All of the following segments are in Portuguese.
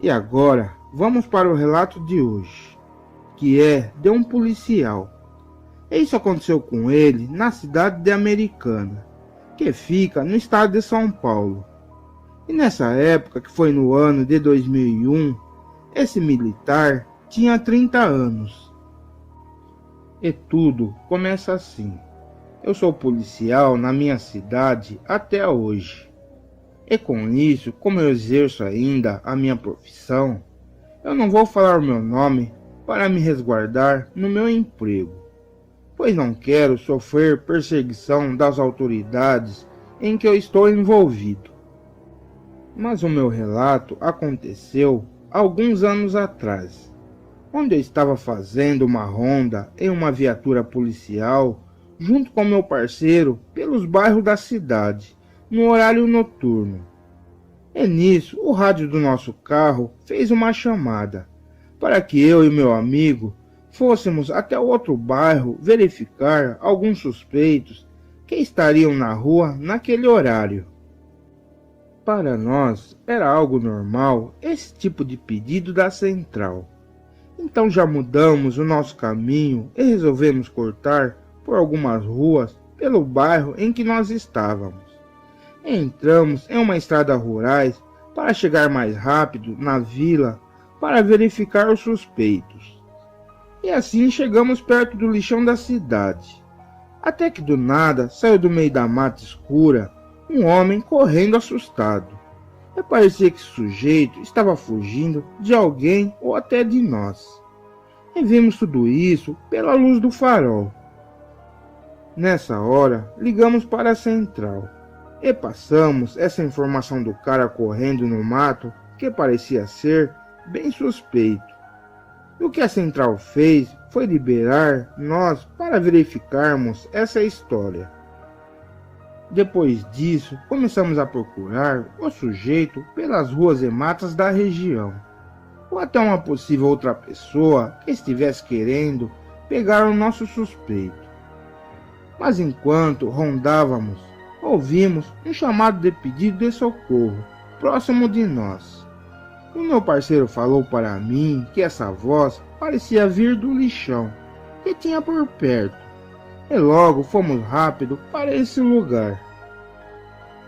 E agora, vamos para o relato de hoje, que é de um policial. Isso aconteceu com ele na cidade de Americana, que fica no estado de São Paulo. E nessa época, que foi no ano de 2001, esse militar tinha 30 anos. E tudo começa assim. Eu sou policial na minha cidade até hoje. E com isso, como eu exerço ainda a minha profissão, eu não vou falar o meu nome para me resguardar no meu emprego, pois não quero sofrer perseguição das autoridades em que eu estou envolvido. Mas o meu relato aconteceu alguns anos atrás, onde eu estava fazendo uma ronda em uma viatura policial junto com meu parceiro pelos bairros da cidade, no horário noturno. E nisso, o rádio do nosso carro fez uma chamada para que eu e meu amigo fôssemos até o outro bairro verificar alguns suspeitos que estariam na rua naquele horário. Para nós era algo normal esse tipo de pedido da central. Então já mudamos o nosso caminho e resolvemos cortar por algumas ruas pelo bairro em que nós estávamos. Entramos em uma estrada rurais para chegar mais rápido na vila para verificar os suspeitos. E assim chegamos perto do lixão da cidade. Até que do nada saiu do meio da mata escura um homem correndo assustado. E parecia que esse sujeito estava fugindo de alguém ou até de nós. E vimos tudo isso pela luz do farol. Nessa hora, ligamos para a central e passamos essa informação do cara correndo no mato, que parecia ser bem suspeito. E o que a central fez foi liberar nós para verificarmos essa história. Depois disso, começamos a procurar o sujeito pelas ruas e matas da região, ou até uma possível outra pessoa que estivesse querendo pegar o nosso suspeito. Mas enquanto rondávamos, ouvimos um chamado de pedido de socorro próximo de nós. O meu parceiro falou para mim que essa voz parecia vir do lixão que tinha por perto, e logo fomos rápido para esse lugar.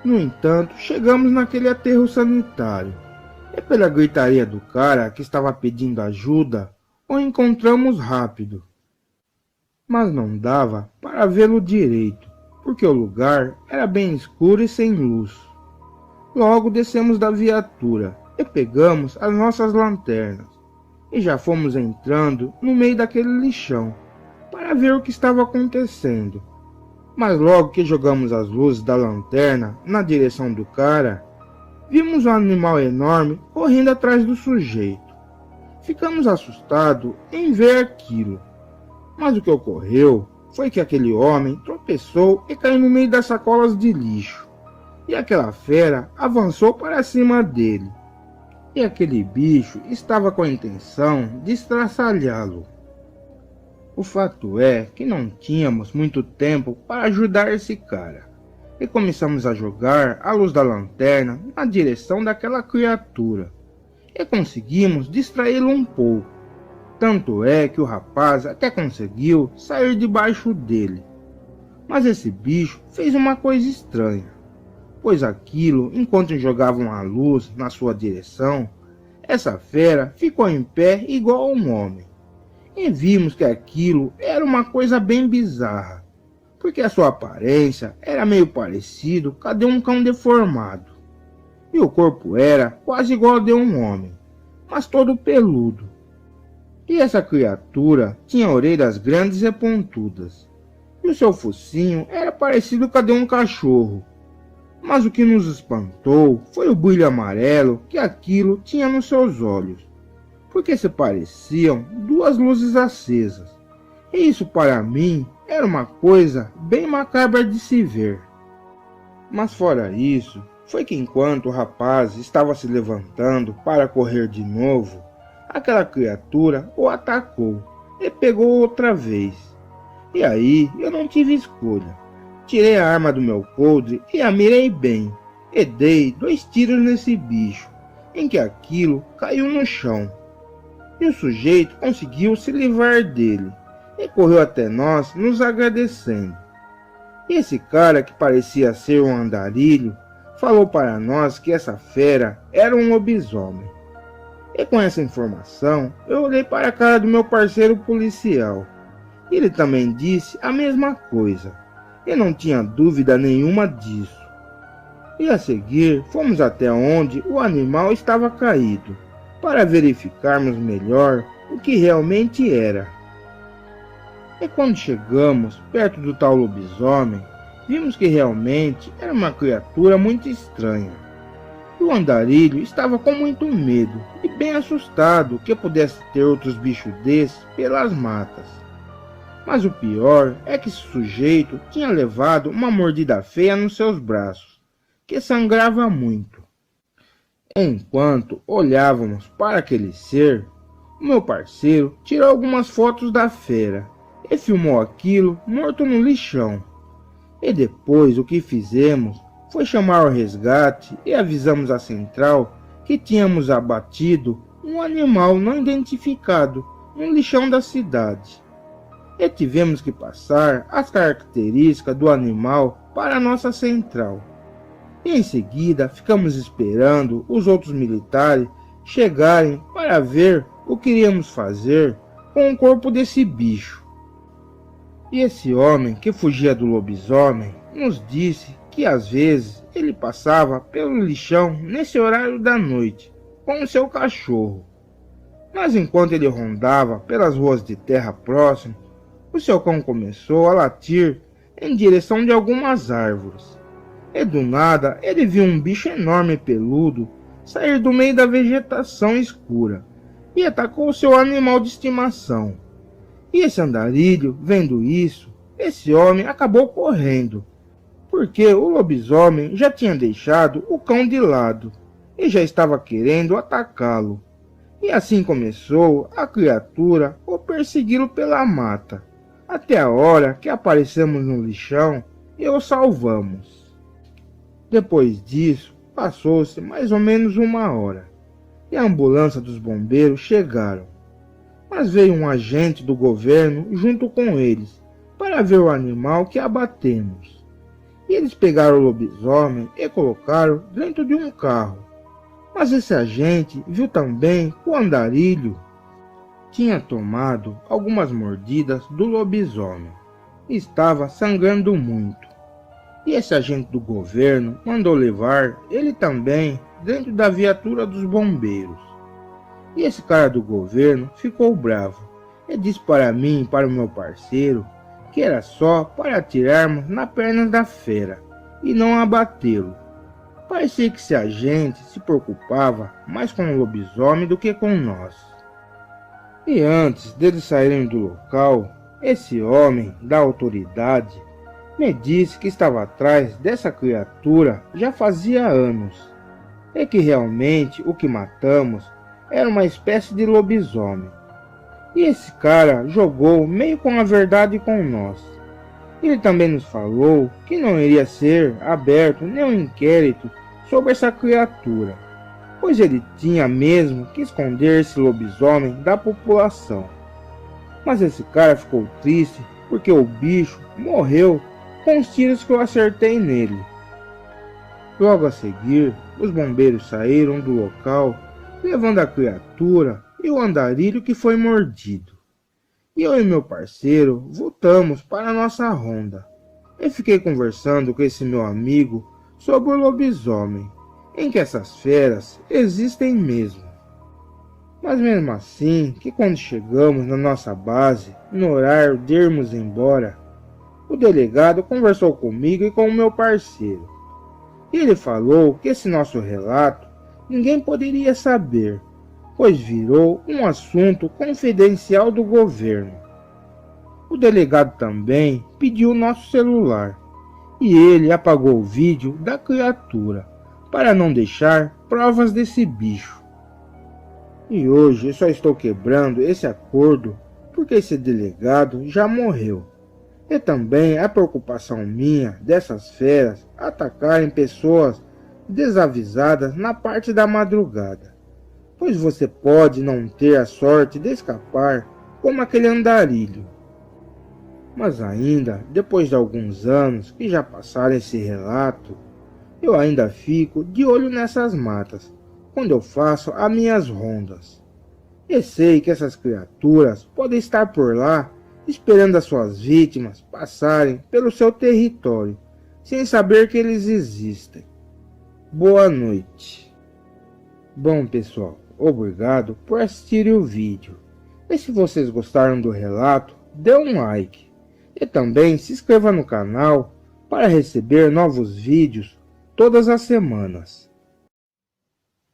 No entanto, chegamos naquele aterro sanitário, e pela gritaria do cara que estava pedindo ajuda, o encontramos rápido. Mas não dava para vê-lo direito, porque o lugar era bem escuro e sem luz. Logo descemos da viatura e pegamos as nossas lanternas, e já fomos entrando no meio daquele lixão, para ver o que estava acontecendo. Mas logo que jogamos as luzes da lanterna na direção do cara, vimos um animal enorme correndo atrás do sujeito. Ficamos assustados em ver aquilo. Mas o que ocorreu foi que aquele homem tropeçou e caiu no meio das sacolas de lixo. E aquela fera avançou para cima dele. E aquele bicho estava com a intenção de estraçalhá-lo. O fato é que não tínhamos muito tempo para ajudar esse cara, e começamos a jogar a luz da lanterna na direção daquela criatura, e conseguimos distraí-lo um pouco. Tanto é que o rapaz até conseguiu sair debaixo dele. Mas esse bicho fez uma coisa estranha, pois aquilo, enquanto jogavam a luz na sua direção, essa fera ficou em pé igual a um homem. E vimos que aquilo era uma coisa bem bizarra, porque a sua aparência era meio parecido com a de um cão deformado. E o corpo era quase igual ao de um homem, mas todo peludo. E essa criatura tinha orelhas grandes e pontudas, e o seu focinho era parecido com a de um cachorro. Mas o que nos espantou foi o brilho amarelo que aquilo tinha nos seus olhos, porque se pareciam duas luzes acesas, e isso para mim era uma coisa bem macabra de se ver. Mas fora isso, foi que enquanto o rapaz estava se levantando para correr de novo, aquela criatura o atacou e pegou outra vez. E aí eu não tive escolha. Tirei a arma do meu coldre e a mirei bem, e dei 2 tiros nesse bicho, em que aquilo caiu no chão. E o sujeito conseguiu se livrar dele e correu até nós nos agradecendo. E esse cara, que parecia ser um andarilho, falou para nós que essa fera era um lobisomem. E com essa informação, eu olhei para a cara do meu parceiro policial. Ele também disse a mesma coisa, e não tinha dúvida nenhuma disso. E a seguir, fomos até onde o animal estava caído, para verificarmos melhor o que realmente era. E quando chegamos perto do tal lobisomem, vimos que realmente era uma criatura muito estranha. E o andarilho estava com muito medo e bem assustado que pudesse ter outros bichos desses pelas matas. Mas o pior é que esse sujeito tinha levado uma mordida feia nos seus braços, que sangrava muito. Enquanto olhávamos para aquele ser, o meu parceiro tirou algumas fotos da fera e filmou aquilo morto no lixão. E depois o que fizemos foi chamar o resgate e avisamos a central que tínhamos abatido um animal não identificado no lixão da cidade. E tivemos que passar as características do animal para a nossa central. E em seguida ficamos esperando os outros militares chegarem para ver o que iríamos fazer com o corpo desse bicho. E esse homem que fugia do lobisomem nos disse que às vezes ele passava pelo lixão nesse horário da noite com o seu cachorro. Mas enquanto ele rondava pelas ruas de terra próximas, o seu cão começou a latir em direção de algumas árvores. E do nada ele viu um bicho enorme e peludo sair do meio da vegetação escura e atacou seu animal de estimação. E esse andarilho, vendo isso, esse homem acabou correndo, porque o lobisomem já tinha deixado o cão de lado e já estava querendo atacá-lo. E assim começou a criatura a persegui-lo pela mata, até a hora que aparecemos no lixão e o salvamos. Depois disso, passou-se mais ou menos uma hora, e a ambulância dos bombeiros chegaram. Mas veio um agente do governo junto com eles, para ver o animal que abatemos. E eles pegaram o lobisomem e colocaram dentro de um carro. Mas esse agente viu também que o andarilho tinha tomado algumas mordidas do lobisomem e estava sangrando muito. E esse agente do governo mandou levar ele também dentro da viatura dos bombeiros. E esse cara do governo ficou bravo e disse para mim e para o meu parceiro que era só para atirarmos na perna da fera e não abatê-lo. Parecia que esse agente se preocupava mais com o lobisomem do que com nós. E antes deles saírem do local, esse homem da autoridade me disse que estava atrás dessa criatura já fazia anos, e que realmente o que matamos era uma espécie de lobisomem. E esse cara jogou meio com a verdade com nós. Ele também nos falou que não iria ser aberto nenhum inquérito sobre essa criatura, pois ele tinha mesmo que esconder esse lobisomem da população. Mas esse cara ficou triste porque o bicho morreu com os tiros que eu acertei nele. Logo a seguir, os bombeiros saíram do local, levando a criatura e o andarilho que foi mordido. E eu e meu parceiro voltamos para a nossa ronda. E fiquei conversando com esse meu amigo sobre o lobisomem, em que essas feras existem mesmo. Mas mesmo assim, que quando chegamos na nossa base, no horário de irmos embora, o delegado conversou comigo e com o meu parceiro. E ele falou que esse nosso relato ninguém poderia saber, pois virou um assunto confidencial do governo. O delegado também pediu nosso celular, e ele apagou o vídeo da criatura, para não deixar provas desse bicho. E hoje eu só estou quebrando esse acordo porque esse delegado já morreu. E também a preocupação minha dessas feras atacarem pessoas desavisadas na parte da madrugada, pois você pode não ter a sorte de escapar como aquele andarilho. Mas ainda, depois de alguns anos que já passaram esse relato, eu ainda fico de olho nessas matas, quando eu faço as minhas rondas. E sei que essas criaturas podem estar por lá, esperando as suas vítimas passarem pelo seu território, sem saber que eles existem. Boa noite. Bom, pessoal, obrigado por assistirem o vídeo. E se vocês gostaram do relato, dê um like. E também se inscreva no canal para receber novos vídeos todas as semanas.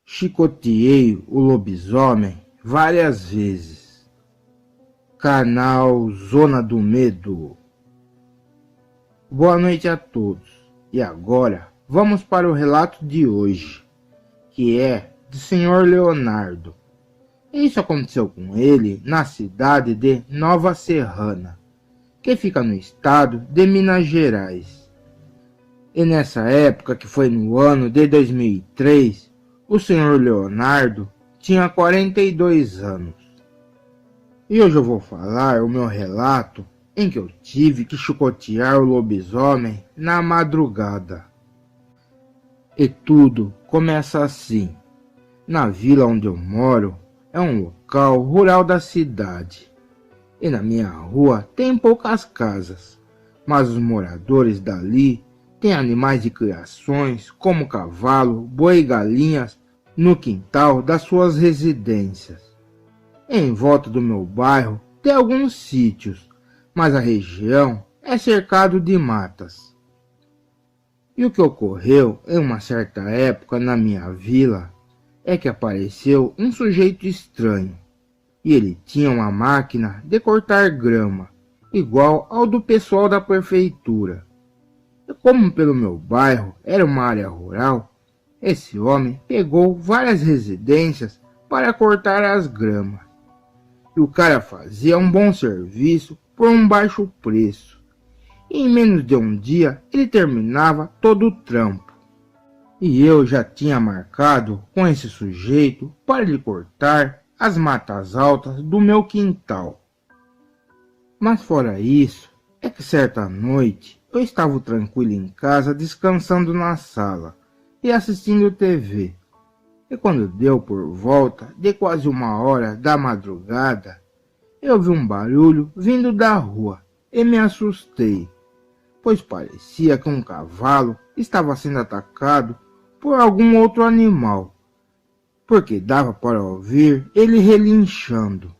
Chicoteei o lobisomem várias vezes. Canal Zona do Medo. Boa noite a todos. E agora vamos para o relato de hoje, que é do Sr. Leonardo. Isso aconteceu com ele na cidade de Nova Serrana, que fica no estado de Minas Gerais. E nessa época, que foi no ano de 2003, o Sr. Leonardo tinha 42 anos. E hoje eu vou falar o meu relato em que eu tive que chicotear o lobisomem na madrugada. E tudo começa assim. Na vila onde eu moro, é um local rural da cidade. E na minha rua tem poucas casas, mas os moradores dali têm animais de criações como cavalo, boi e galinhas no quintal das suas residências. Em volta do meu bairro tem alguns sítios, mas a região é cercado de matas. E o que ocorreu em uma certa época na minha vila é que apareceu um sujeito estranho. E ele tinha uma máquina de cortar grama, igual ao do pessoal da prefeitura. E como pelo meu bairro era uma área rural, esse homem pegou várias residências para cortar as gramas. E o cara fazia um bom serviço por um baixo preço. E em menos de um dia ele terminava todo o trampo. E eu já tinha marcado com esse sujeito para lhe cortar as matas altas do meu quintal. Mas fora isso, é que certa noite eu estava tranquilo em casa, descansando na sala e assistindo TV. E quando deu por volta de quase 1 hora da madrugada, eu vi um barulho vindo da rua e me assustei, pois parecia que um cavalo estava sendo atacado por algum outro animal, porque dava para ouvir ele relinchando,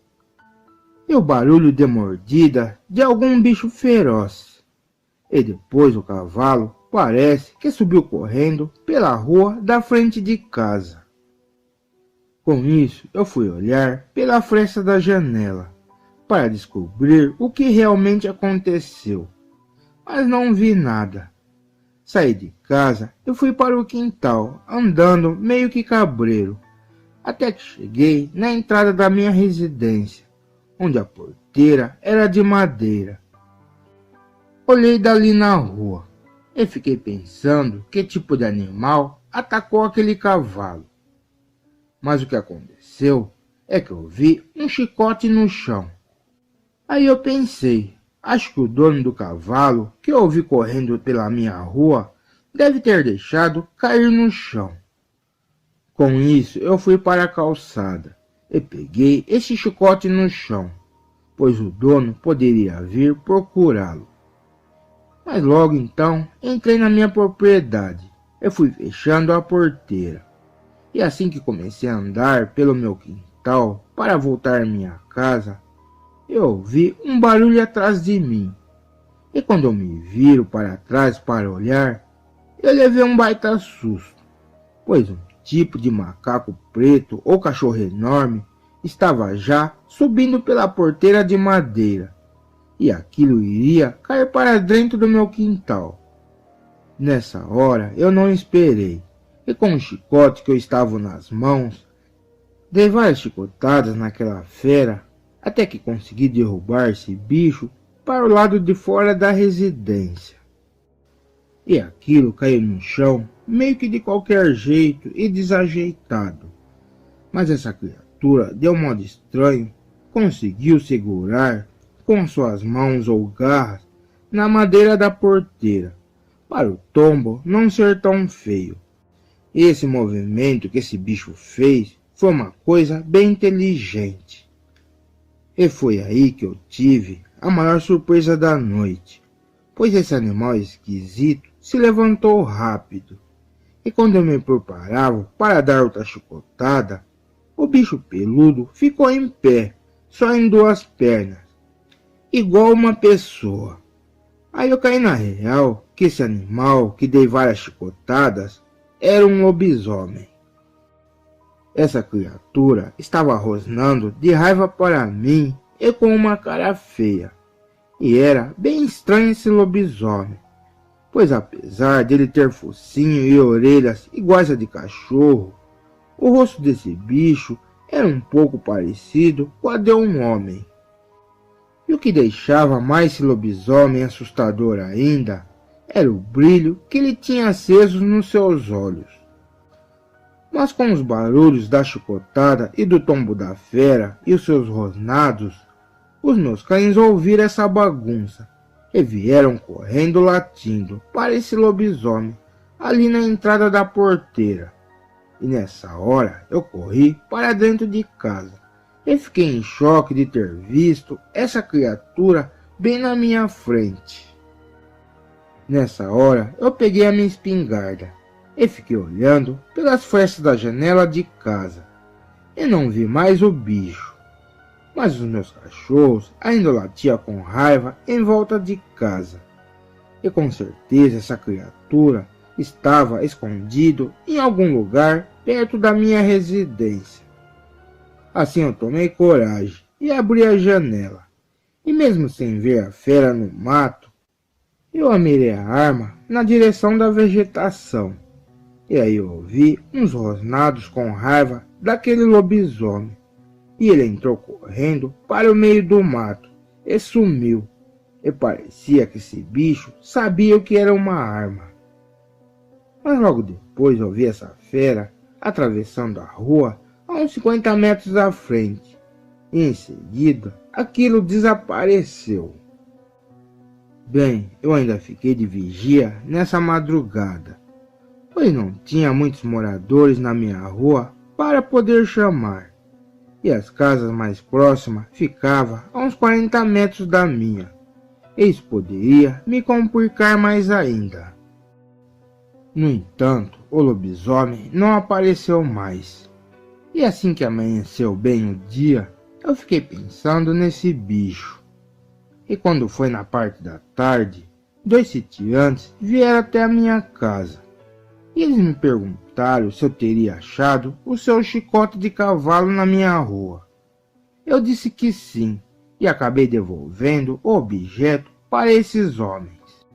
e o barulho de mordida de algum bicho feroz. E depois o cavalo parece que subiu correndo pela rua da frente de casa. Com isso, eu fui olhar pela fresta da janela para descobrir o que realmente aconteceu, mas não vi nada. Saí de casa e fui para o quintal, andando meio que cabreiro, até que cheguei na entrada da minha residência, onde a porteira era de madeira. Olhei dali na rua e fiquei pensando que tipo de animal atacou aquele cavalo. Mas o que aconteceu é que eu vi um chicote no chão. Aí eu pensei, acho que o dono do cavalo, que eu vi correndo pela minha rua, deve ter deixado cair no chão. Com isso, eu fui para a calçada e peguei esse chicote no chão, pois o dono poderia vir procurá-lo. Mas logo então, entrei na minha propriedade e fui fechando a porteira. E assim que comecei a andar pelo meu quintal para voltar à minha casa, eu ouvi um barulho atrás de mim. E quando eu me viro para trás para olhar, eu levei um baita susto, pois um tipo de macaco preto ou cachorro enorme estava já subindo pela porteira de madeira, e aquilo iria cair para dentro do meu quintal. Nessa hora eu não esperei, e com o chicote que eu estava nas mãos, dei várias chicotadas naquela fera, até que consegui derrubar esse bicho para o lado de fora da residência. E aquilo caiu no chão meio que de qualquer jeito e desajeitado. Mas essa criatura, de um modo estranho, conseguiu segurar com suas mãos ou garras na madeira da porteira, para o tombo não ser tão feio. Esse movimento que esse bicho fez foi uma coisa bem inteligente. E foi aí que eu tive a maior surpresa da noite, pois esse animal esquisito se levantou rápido, e quando eu me preparava para dar outra chicotada, o bicho peludo ficou em pé, só em duas pernas, igual uma pessoa. Aí eu caí na real que esse animal que dei várias chicotadas era um lobisomem. Essa criatura estava rosnando de raiva para mim e com uma cara feia. E era bem estranho esse lobisomem, pois apesar de ele ter focinho e orelhas iguais a de cachorro, o rosto desse bicho era um pouco parecido com a de um homem. E o que deixava mais esse lobisomem assustador ainda era o brilho que ele tinha aceso nos seus olhos. Mas com os barulhos da chicotada e do tombo da fera e os seus rosnados, os meus cães ouviram essa bagunça e vieram correndo latindo para esse lobisomem ali na entrada da porteira. E nessa hora eu corri para dentro de casa e fiquei em choque de ter visto essa criatura bem na minha frente. Nessa hora eu peguei a minha espingarda e fiquei olhando pelas frestas da janela de casa e não vi mais o bicho. Mas os meus cachorros ainda latiam com raiva em volta de casa. E com certeza essa criatura estava escondido em algum lugar perto da minha residência. Assim eu tomei coragem e abri a janela. E mesmo sem ver a fera no mato, eu amirei a arma na direção da vegetação. E aí eu ouvi uns rosnados com raiva daquele lobisomem. E ele entrou correndo para o meio do mato e sumiu. E parecia que esse bicho sabia o que era uma arma. Mas logo depois eu vi essa fera atravessando a rua a uns 50 metros da frente. E em seguida aquilo desapareceu. Bem, eu ainda fiquei de vigia nessa madrugada, pois não tinha muitos moradores na minha rua para poder chamar. E as casas mais próximas ficavam a uns 40 metros da minha. Isso poderia me complicar mais ainda. No entanto, o lobisomem não apareceu mais. E assim que amanheceu bem o dia, eu fiquei pensando nesse bicho. E quando foi na parte da tarde, 2 sitiantes vieram até a minha casa. E eles me perguntaram se eu teria achado o seu chicote de cavalo na minha rua. Eu disse que sim, e acabei devolvendo o objeto para esses homens.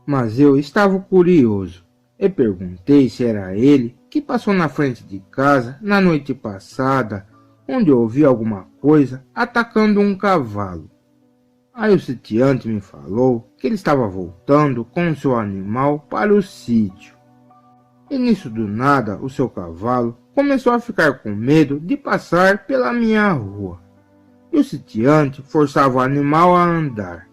Mas eu estava curioso, e perguntei se era ele que passou na frente de casa na noite passada, onde ouvi alguma coisa atacando um cavalo. Aí o sitiante me falou que ele estava voltando com seu animal para o sítio. E nisso do nada o seu cavalo começou a ficar com medo de passar pela minha rua. E o sitiante forçava o animal a andar.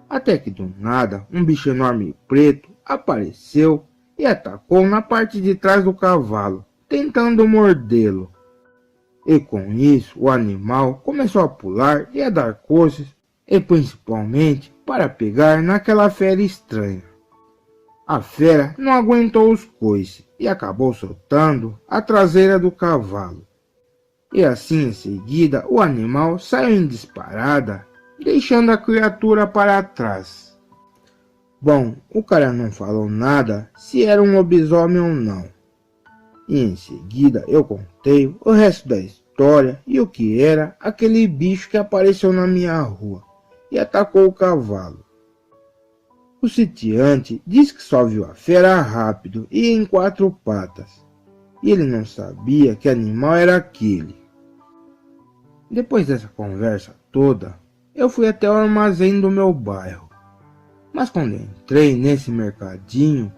Até que do nada um bicho enorme e preto apareceu e atacou na parte de trás do cavalo, tentando mordê-lo. E com isso o animal começou a pular e a dar coces, e principalmente para pegar naquela fera estranha. A fera não aguentou os coices e acabou soltando a traseira do cavalo. E assim em seguida o animal saiu em disparada, deixando a criatura para trás. Bom, o cara não falou nada se era um lobisomem ou não. E em seguida eu contei o resto da história e o que era aquele bicho que apareceu na minha rua e atacou o cavalo. O sitiante disse que só viu a fera rápido e em 4 patas, e ele não sabia que animal era aquele. Depois dessa conversa toda, eu fui até o armazém do meu bairro. Mas quando entrei nesse mercadinho,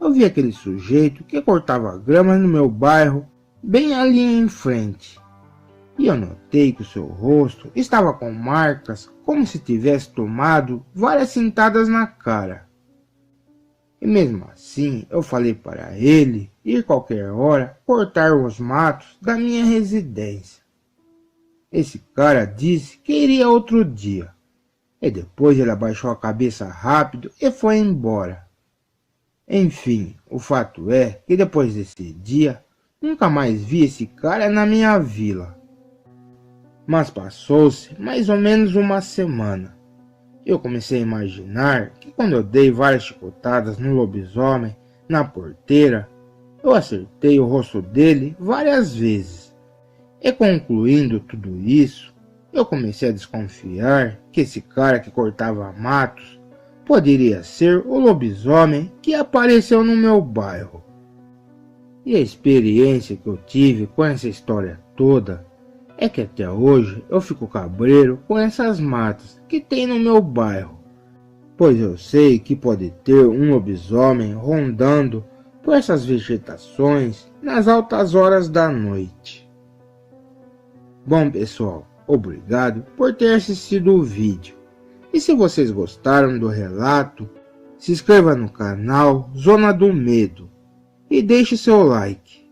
eu vi aquele sujeito que cortava grama no meu bairro, bem ali em frente. E eu notei que o seu rosto estava com marcas como se tivesse tomado várias cintadas na cara. E mesmo assim, eu falei para ele ir qualquer hora cortar os matos da minha residência. Esse cara disse que iria outro dia. E depois ele abaixou a cabeça rápido e foi embora. Enfim, o fato é que depois desse dia, nunca mais vi esse cara na minha vila. Mas passou-se mais ou menos uma semana. Eu comecei a imaginar que quando eu dei várias chicotadas no lobisomem, na porteira, eu acertei o rosto dele várias vezes. E concluindo tudo isso, eu comecei a desconfiar que esse cara que cortava matos poderia ser o lobisomem que apareceu no meu bairro. E a experiência que eu tive com essa história toda é que até hoje eu fico cabreiro com essas matas que tem no meu bairro, pois eu sei que pode ter um lobisomem rondando por essas vegetações nas altas horas da noite. Bom pessoal, obrigado por ter assistido o vídeo. E se vocês gostaram do relato, se inscreva no canal Zona do Medo e deixe seu like.